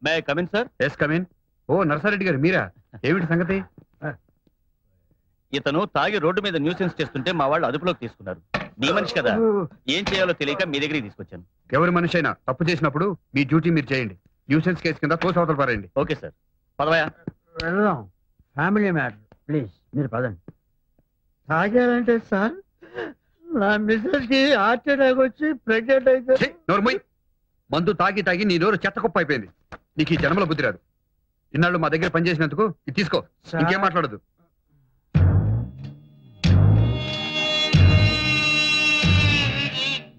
May I come in sir? Yes come in. ఓ నరసారెడ్డి గారు మీరా? ఏమిటి సంగతి? ఇతను తాగి రోడ్డు మీద న్యూసెన్స్ చేస్తుంటే మా వాళ్ళు అదుపులోకి తీసుకున్నారు. మీ మనిషి కదా, ఏం చేయాలో తెలియక మీ దగ్గరికి తీసుకొచ్చాను. ఎవరి మనిషి అయినా తప్పు చేసినప్పుడు మీ డ్యూటీ మీరు చేయండి. న్యూసెన్స్ కేసు కింద తోసవతలు పారేయండి. Okay sir, పదవయా. వెళ్దాం, ఫ్యామిలీ మ్యాటర్. ప్లీజ్ మీరు పదండి. తాగారంటే సార్ నా మిస్సెస్ కి హార్ట్ అటాక్ వచ్చి ప్రెగ్నెంట్ అయితే. నోర్మై, మందు తాగి తాగి నీ నోరు చెత్త కుప్ప అయిపోయింది. నీకు ఈ జన్మలో బుద్ధి రాదు. ఇన్నాళ్ళు మా దగ్గర పనిచేసినందుకు ఇది తీసుకో, ఇంకేం మాట్లాడదు.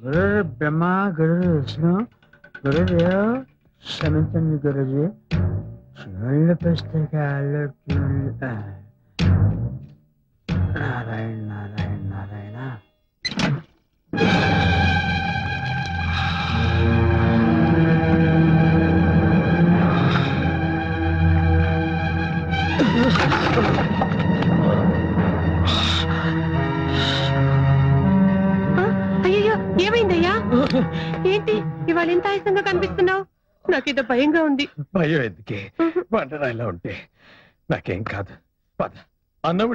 గురు బ్రహ్మ, గురు విష్ణు, గురుదేవ్ క్షమించండి గురుజీ. చెవులు పుస్తకాలు నారాయణ నారాయణ నారాయణ. అయ్యో ఏమైందయ్యా? ఏంటి ఇవాళ ఎంత ఆయాసంగా కనిపిస్తున్నావు? నాకేదో భయంగా ఉంది. భయం ఎందుకే? వంటనా ఇలా ఉంటే నాకేం కాదు. అన్నం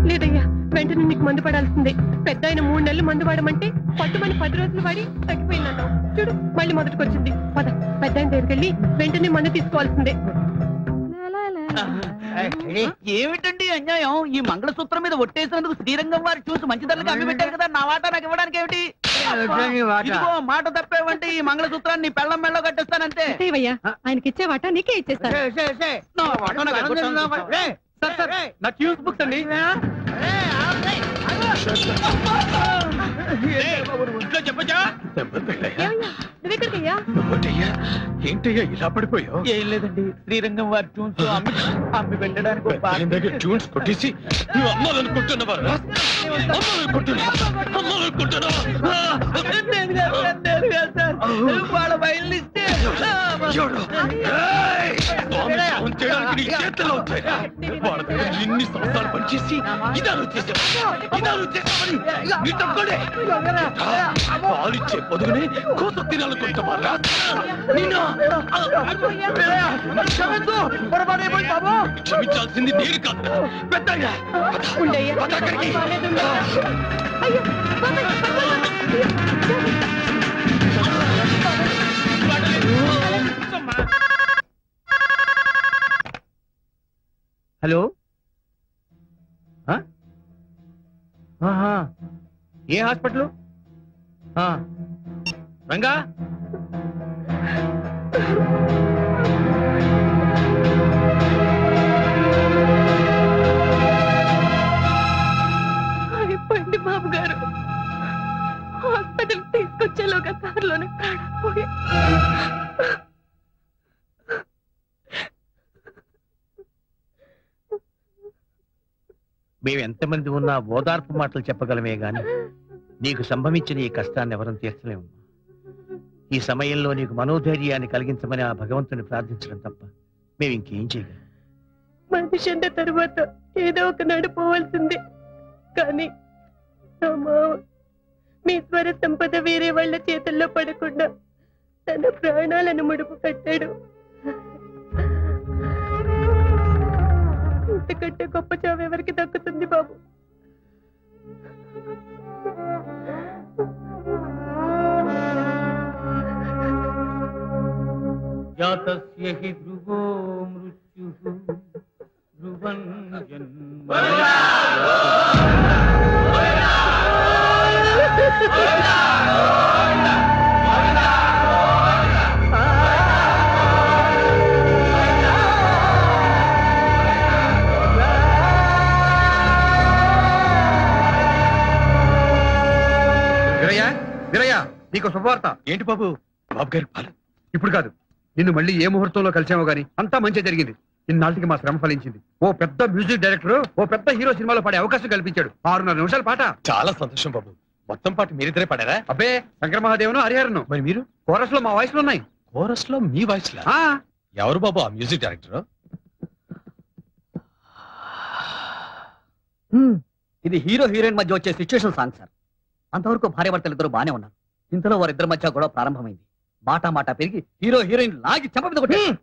లేదయ్యా, వెంటనే నీకు మందు పడాల్సిందే. పెద్ద ఆయన 3 నెలలు మందు వాడమంటే పట్టుమని 10 రోజులు వాడి తగ్గిపోయిందన్నావు. చూడు మళ్ళీ మొదటికొచ్చింది. పద, పెద్ద ఆయన దగ్గరికి వెళ్ళి వెంటనే మందు తీసుకోవాల్సిందే. ఏమిటండి అన్యాయం? ఈ మంగళసూత్రం మీద ఒట్టేసినందుకు శ్రీరంగం వారు చూసి మంచి ధరలకు అమ్మి పెట్టారు కదా, నా వాటా నాకు ఇవ్వడానికి ఏమిటి? ఇదిగో మాట తప్పేవంటే ఈ మంగళసూత్రాన్ని పెళ్ళం మెళ్ళో కట్టేస్తానంతే. ఆయనకి ఇచ్చే వాటా నీకే ఇచ్చేస్తాను. నా ట్యూన్స్ బుక్స్ అండి. ఏంటయ్యా ఇలా పడిపోయావు? ఏం లేదండి, శ్రీరంగం వారి ట్యూన్స్ అమ్మి పెట్టడానికి ట్యూన్స్ కొట్టేసి వాళ్ళ బయలుస్తే ఎన్ని సంవత్సరాలు పనిచేసి పాలిచ్చే పొదుగునే కోత తినాలనుకుంటావా? క్షమించాల్సింది నేను కాదు, పెద్దయ్యా. హలో, ఏ హాస్పిటల్? రంగా, అయిపోయింది బాబు గారు. హాస్పిటల్ తీసుకొచ్చేలోగా కారులోనే ప్రాణపోయి. మేము ఎంతమంది ఉన్నా ఓదార్పు మాటలు చెప్పగలమే గాని నీకు సంభవించిన ఈ కష్టాన్ని ఎవరూ తీర్చలేము. ఈ సమయంలో నీకు మనోధైర్యాన్ని కలిగించమని ఆ భగవంతుని ప్రార్థించడం తప్ప మేము ఇంకేం చేయగలం? మనిషి అన్న తర్వాత ఏదో ఒక నడిపోవాల్సిందే. కానీ నా మావ మీ స్వర సంపద వేరే వాళ్ళ చేతుల్లో పడకుండా తన ప్రాణాలను ముడుపు కట్టాడు. ఇంతకంటే గొప్ప చావు ఎవరికి దక్కుతుంది బాబు? జాతస్య హి ధ్రువో మృత్యుః ధ్రువం జన్మ. నీకు శుభవార్త. ఏంటి బాబు? బాబు గారి పాలు ఇప్పుడు కాదు, నిన్ను మళ్ళీ ఏ ముహూర్తంలో కలిసామో గానీ అంతా మంచి జరిగింది. ఇన్నాళ్ళకి మా శ్రమ ఫలించింది. ఓ పెద్ద మ్యూజిక్ డైరెక్టర్ ఓ పెద్ద హీరో సినిమాలో పాడే అవకాశం కల్పించాడు. 6.5 నిమిషాల పాట. చాలా సంతోషం బాబు. మొత్తం పాట మీరిద్దరే పాడారా? అబ్బే, శంకర మహాదేవను హరిహరను. మరి మీరు? కోరస్ లో మా వాయిస్లు ఉన్నాయి. కోరస్ లో మీ వాయిస్ లా? ఎవరు బాబు ఆ మ్యూజిక్ డైరెక్టర్? ఇది హీరో హీరోయిన్ మధ్య వచ్చే సిచ్యువేషన్ సాంగ్ సార్. అంతవరకు భార్యాభర్తలు ఇద్దరు బానే ఉన్నారు. ఇంతలో వారిద్దరి మధ్య గొడవ ప్రారంభమైంది. మాట మాట పెరిగి హీరో హీరోయిన్ లాగి చెంప మీద కొట్టాడు.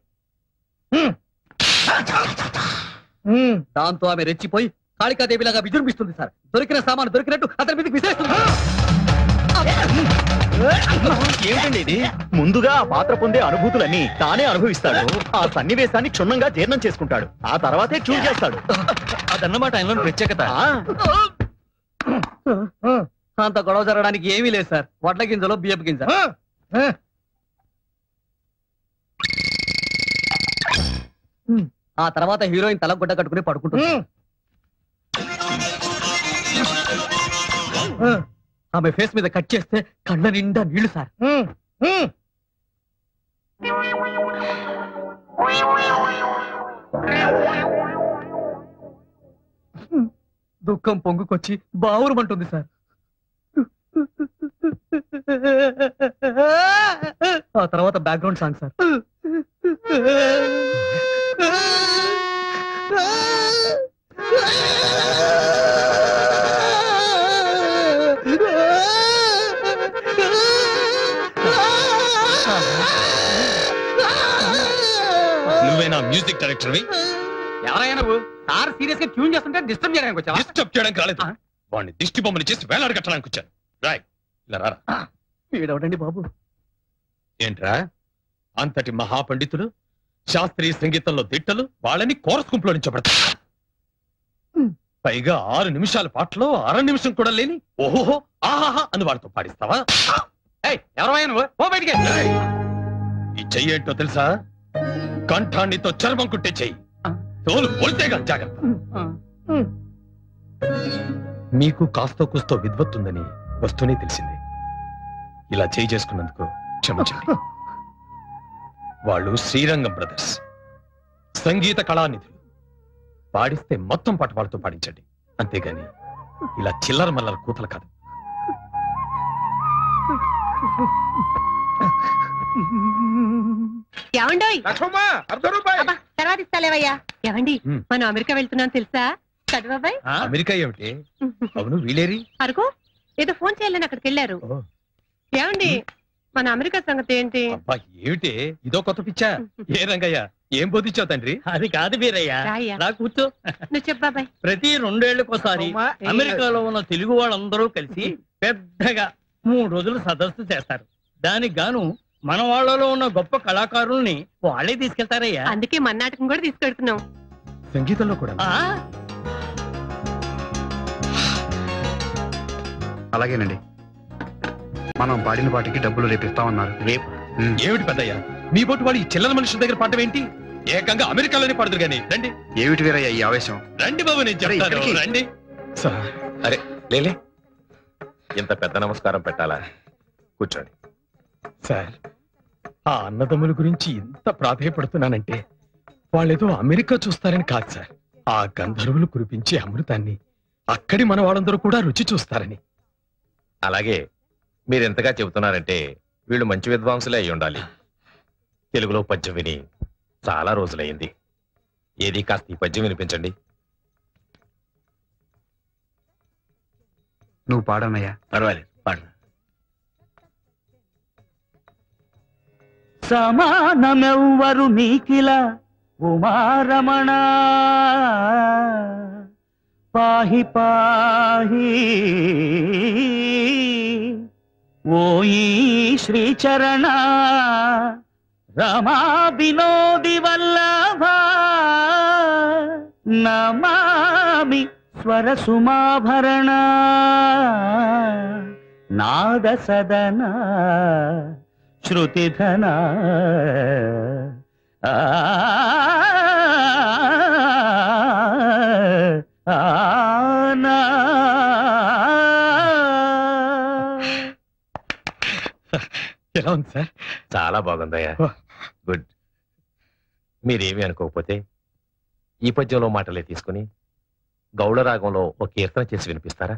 దాంతో ఆమె రెచ్చిపోయి కాళికాదేవిలాగా విజృంభిస్తుంది సార్. దొరికిన సామాను దొరికినట్టు అతని మీదకి విసిరేస్తుంది. ఏమిటండి ఇది? ముందుగా ఆ పాత్ర పొందే అనుభూతులన్నీ తానే అనుభవిస్తాడు. ఆ సన్నివేశాన్ని క్షుణ్ణంగా జీర్ణం చేసుకుంటాడు. ఆ తర్వాతే చూజ్ చేస్తాడు. అదన్నమాట ఆయనలో ప్రత్యేకత. అంత గొడవ జరగడానికి ఏమీ లేదు సార్. వడ్ల గింజలో బియ్యపు గింజ. ఆ తర్వాత హీరోయిన్ తల గుడ్డ కట్టుకుని పడుకుంటుంది. ఆమె ఫేస్ మీద కట్ చేస్తే కళ్ళ నిండా నీళ్లు సార్. దుఃఖం పొంగుకొచ్చి బావురమంటుంది సార్. ఆ తర్వాత బ్యాక్గ్రౌండ్ సాంగ్ సార్. నువ్వేనా మ్యూజిక్ డైరెక్టర్వి? ఎవరైనా నువ్వు సార్ సీరియస్ గా ట్యూన్ చేస్తుంటే డిస్టర్బ్ చేయడానికి వచ్చావా? డిస్టర్బ్ చేయడానికి రాలేదు. వాడిని దిష్టి బొమ్మని చేసి వేలాడి కట్టడానికి వచ్చాను. రాయ్ ఇలా రారా. వీడవడండి బాబు. ఏంట్రా అంతటి మహాపండితులు, శాస్త్రీయ సంగీతంలో దిట్టలు, వాళ్ళని కోరస్ గుంపులో నుంచబడతారు. పైగా 6 నిమిషాల పాటలో 1/2 నిమిషం కూడా లేని ఓహోహో ఆహాహా అని వాళ్ళతో పాడిస్తావా? ఎవరైనా నువ్వు ఓ బయటికి. ఈ చెయ్యి ఏంటో తెలుసా? కంఠాన్నితో చర్మం కుట్టే చెయ్యి. తోలు పోల్తేగా జాగ్రత్త. మీకు కాస్తో కూస్తో విద్వత్తుందని వస్తూనే తెలిసింది. ఇలా చేయి చేసుకున్నందుకు క్షమించండి. వాళ్ళు శ్రీరంగం బ్రదర్స్, సంగీత కళానిధులు. పాడిస్తే మొత్తం పాట వాళ్ళతో పాడించండి, అంతేగాని ఇలా చిల్లర మల్లర కూతలు కాదు. ఏమండోయ్ రూపాయి తర్వాత ఇస్తాలేవయ్యా. ఏమండి మనం అమెరికా వెళ్తున్నాం తెలుసా? చదువాబాయ్ అమెరికా ఏమిటి? అవును వీలేరి అరుకో ఏదో ఫోన్ చేయాలని అక్కడికి వెళ్ళారు. ఏమండి మన అమెరికా సంగతి ఏంటి? అబ్బా ఏమిటి ఇదో కొత్త పిచ్చా? ఏ రంగయ్య ఏం బోధించావు తండ్రి? అది కాదు వీరయ్య, రాయ్యా. రా కూర్చో. నువ్వు చెప్పాబాయ్. ప్రతి 2 ఏళ్లకోసారి అమెరికాలో ఉన్న తెలుగు వాళ్ళందరూ కలిసి పెద్దగా 3 రోజులు సదస్సు చేస్తారు. దానికి గాను మన వాళ్ళలో ఉన్న గొప్ప కళాకారుల్ని వాళ్ళే తీసుకెళ్తారయ్యా. అందుకే మన నాటకం కూడా తీసుకెడుతున్నాం. సంగీతంలో కూడా ఆ, అలాగేనండి. మనం పాడిన పాటికి డబ్బులు రేపిస్తామన్నారు. రేపు ఏమిటి పెద్దయ్య మీ బోటు వాడు ఈ చిల్లర మనుషుల దగ్గర పాడటం ఏంటి? ఏకంగా అమెరికాలోనే పాడదురు గాని రండి. ఏమిటి వీరయ్య ఈ ఆవేశం? రండి బాబు నేను చెప్తాను. ఇక్కడికి. రండి సార్. అరే లేలే, ఇంత పెద్ద నమస్కారం పెట్టాలా? కూర్చోండి. సార్ ఆ అన్నదమ్ముల గురించి ఇంత ప్రాధేయపడుతున్నానంటే వాళ్ళేదో అమెరికా చూస్తారని కాదు సార్. ఆ గంధర్వులు కురిపించే అమృతాన్ని అక్కడి మన వాళ్ళందరూ కూడా రుచి చూస్తారని. అలాగే మీరెంతగా చెబుతున్నారంటే వీళ్ళు మంచి విద్వాంసులే అయి ఉండాలి. తెలుగులో పద్యం విని చాలా రోజులైంది. ఏది కాస్త ఈ పద్యం వినిపించండి. నువ్వు పాడనయ్యా. పర్వాలేదు, పాడు. సమానమెవ్వరు నీకిలా ఉమారమణ పాహి పాహి ఓయి శ్రీచరణ రమా వినోది వల్లభ నమామి స్వర సుమాభరణ నాద సదన శృతిధన ఎలా ఉంది సార్? చాలా బాగుందయ్యా. గుడ్. మీరేమి అనుకోకపోతే ఈ పద్యంలో మాటలే తీసుకుని గౌడ రాగంలో ఒక కీర్తన చేసి వినిపిస్తారా?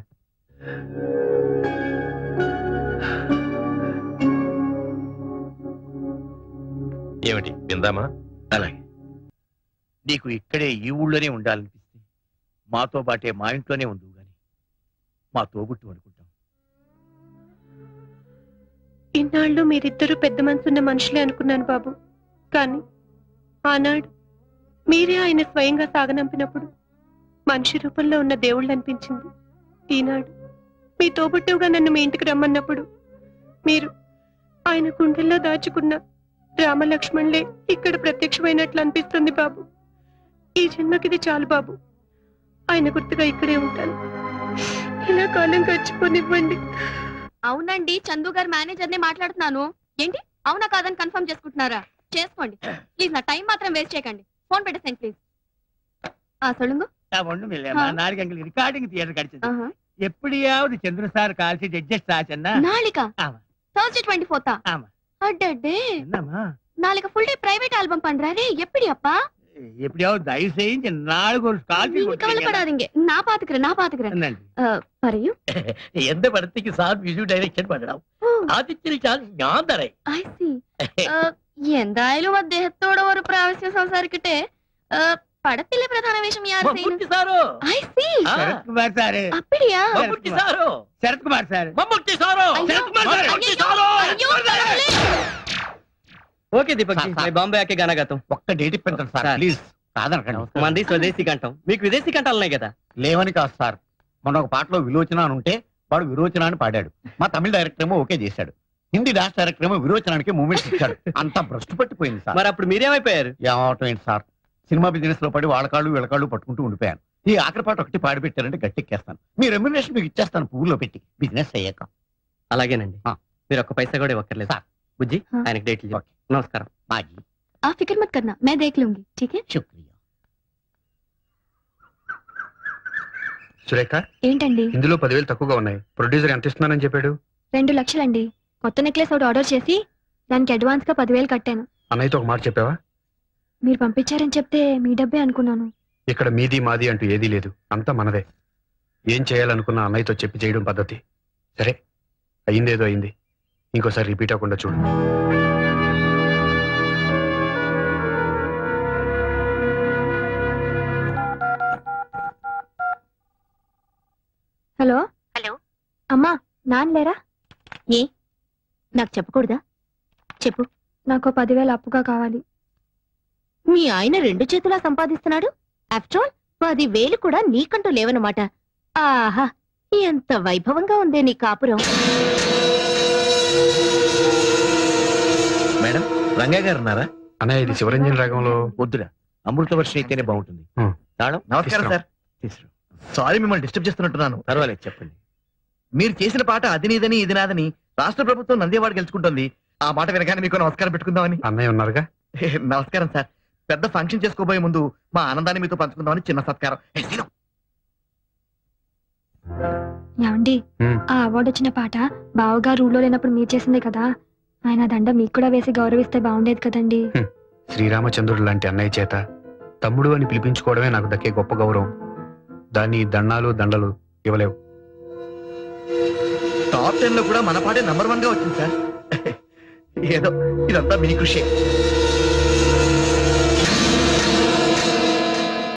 ఏమిటి విందామా? అలాగే. నీకు ఇక్కడే ఈ ఊళ్ళోనే ఉండాలనిపిస్తే మాతో పాటే మా ఇంట్లోనే ఉండు గాని మా తోబుట్టు అనుకుంటాం. ఇన్నాళ్ళు మీరిద్దరూ పెద్ద మనసున్న మనుషులే అనుకున్నాను బాబు. కానీ ఆనాడు మీరే ఆయన స్వయంగా సాగనంపినప్పుడు మనిషి రూపంలో ఉన్న దేవుళ్ళు అనిపించింది. ఈనాడు మీ తోబుట్టువుగా నన్ను మీ ఇంటికి రమ్మన్నప్పుడు మీరు ఆయన గుండెల్లో దాచుకున్న రామలక్ష్మణులే ఇక్కడ ప్రత్యక్షమైనట్లు అనిపిస్తుంది బాబు. ఈ జన్మకిది చాలు బాబు. ఆయన గుర్తుగా ఇక్కడే ఉంటాను. ఇలా కాలం గడిచిపోనివ్వండి. అవునండి, చందు గారు మేనేజర్ ని మాట్లాడుతున్నాను. ఏంటి అవునా కాదని కన్ఫర్మ్ చేసుకుంటున్నారా? చేసుకోండి ప్లీజ్, నా టైం మాత్రం వేస్ట్ చేయకండి. ఫోన్ పెట్టేసాను ప్లీజ్. சொல்லுங்க. ஒண்ணும் இல்லையம்மா, நாளைக்கு எங்களுக்கு ரிகார்டிங் தியேட்டர் கிடைச்சது. எப்படியாவது சந்திர சார் கால் ஷீட் அட்ஜஸ்ட் ஆச்சுன்னா நாளைக்கா? ஆமா. Thursday 24th. ஆமா. அடடே, என்னம்மா நாளைக்கு ஃபுல் டே பிரைவேட் ஆல்பம் பண்றாரே, எப்படி அப்பா? எப்படியாவது தயவு செஞ்சு நாளைக்கு ஒரு கால் ஷீட் நீங்க கவலைப்படாதீங்க, நான் பாத்துக்கிறேன். പറയൂ. എന്റെ പടത്തേക്ക് സാർ മ്യൂസിക് ഡയറക്ഷൻ പണ്ടണം. ആദ്യത്തെ ചാൻസ് ഞാൻ തരേ. I see. എന്തായാലും അദ്ദേഹത്തോട് ഒരു പ്രാവശ്യം സംസാരിക്കട്ടെ. പടത്തിലെ പ്രധാന വേഷം യാർ ചെയ്യുന്നു? സാറോ? I see. Sarath Kumar sir. அப்படியா? മമ്മൂട്ടി സാറോ? శరత్ కుమార్ సార్. మమ్మూട്ടി సారో? శరత్ కుమార్ సార్. ఓకే దీపక్ జీ, मैं బాంబే ఆకే గానా గాతా हूं. ఒక్క డేట్ ఇప్పించండి సార్ ప్లీజ్. కాదనకండి. మంది స్వదేశీ కంఠం, మీకు విదేశీ కంఠాలు ఉన్నాయి కదా? లేవని కాదు సార్, మొన్న ఒక పాటలో విలోచన అని ఉంటే వాడు విరోచన అని పాడాడు. మా తమిళ డైరెక్టర్ ఏమో ఓకే చేశాడు. హిందీ డాన్స్ డైరెక్టర్ ఏమో విరోచనానికి మూమెంట్స్ ఇచ్చాడు. అంతా భ్రష్టు పట్టిపోయింది సార్. మరి అప్పుడు మీరేమైపోయారు? ఏమవటం ఏంటి సార్, సినిమా బిజినెస్ లో పడి వాళ్ళకాళ్ళు వీళ్ళకాళ్ళు పట్టుకుంటూ ఉండిపోయాను. ఈ ఆఖరి పాట ఒకటి పాడి పెట్టారంటే గట్టెక్కేస్తాను. మీ రెమ్యునరేషన్ మీకు ఇచ్చేస్తాను పువ్వులో పెట్టి, బిజినెస్ అయ్యాక. అలాగేనండి, మీరు ఒక్క పైసా కూడా ఇవ్వక్కర్లేదు సార్. బుజ్జి, ఆయనకి డేట్లు చెప్పు. నమస్కారం. బాజీ, आप फिक्र मत करना, मैं देख लूंगी, ठीक है? శుక్రియా. సురేఖ, ఏంటండి? ఇందులో 10,000 తక్కువగా ఉన్నాయి. ప్రొడ్యూసర్ ఎంత ఇస్తున్నానని చెప్పాడు? 2 లక్షలండి. కొత్త నెక్లెస్ ఒకటి ఆర్డర్ చేసి దానికి అడ్వాన్స్ గా 10,000 కట్టాను. అన్నయ్యతో ఒక మాట చెప్పావా? మీరు పంపించారని చెప్తే మీ డబ్బే అనుకున్నాను. ఇక్కడ మీది మాది అంటూ ఏదీ లేదు, అంతా మనదే. ఏం చేయాలనుకున్నా అన్నయ్యతో చెప్పి చేయడం పద్ధతి. సరే, అయిందేదో అయింది, ఇంకోసారి రిపీట్ అవ్వకుండా చూడు. హలో. అమ్మా, నాన్న లేరా? ఏ, నాకు చెప్పకూడదా? చెప్పు. నాకు 10,000 అప్పుగా కావాలి. మీ ఆయన 2 చేతులా సంపాదిస్తున్నాడు. ఆఫ్టర్ ఆల్ 10,000 కూడా నీకంటూ లేవన్నమాట. ఆహా, ఎంత వైభవంగా ఉందే నీ కాపురం. మేడం, రంగా గారు ఉన్నారా? అన్నయ్య, ఇది శివరంజన్ రాగంలో వద్దురా, అమృత వర్షం అయితేనే బాగుంటుంది. తాళం. నమస్కారం సార్. తీసుకురా. సారీ మిమ్మల్ని డిస్టర్బ్ చేస్తున్నట్టున్నాను. పర్వాలేదు, చెప్పండి. మీరు చేసిన పాట అది నీదని ఇది నాదని రాష్ట్ర ప్రభుత్వం నందేవాడు గెలుచుకుంటుంది. ఆ మాట వినగానే మీకు నమస్కారం పెట్టుకుందామని. అన్నయ్య ఉన్నారుగా? నమస్కారం సార్. పెద్ద ఫంక్షన్ చేసుకోబోయే ముందు మా ఆనందాన్ని మీతో పంచుకుందామని చిన్న సత్కారం. ఏమండి, ఆ అవార్డు వచ్చిన పాట బావగారు ఊళ్ళో లేనప్పుడు మీరు చేసిందే కదా. ఆయన దండ మీకు కూడా వేసి గౌరవిస్తే బాగుండేది కదండి. శ్రీరామచంద్రుడు లాంటి అన్నయ్య చేత తమ్ముడు అని పిలిపించుకోవడమే నాకు దక్కే గొప్ప గౌరవం. దాన్ని దండాలు దండలు ఇవ్వలేవు. టాప్ 10 లో కూడా మన పాటే నంబర్ 1 గా వచ్చింది సార్. ఏదో ఇదంతా మీ కృషి.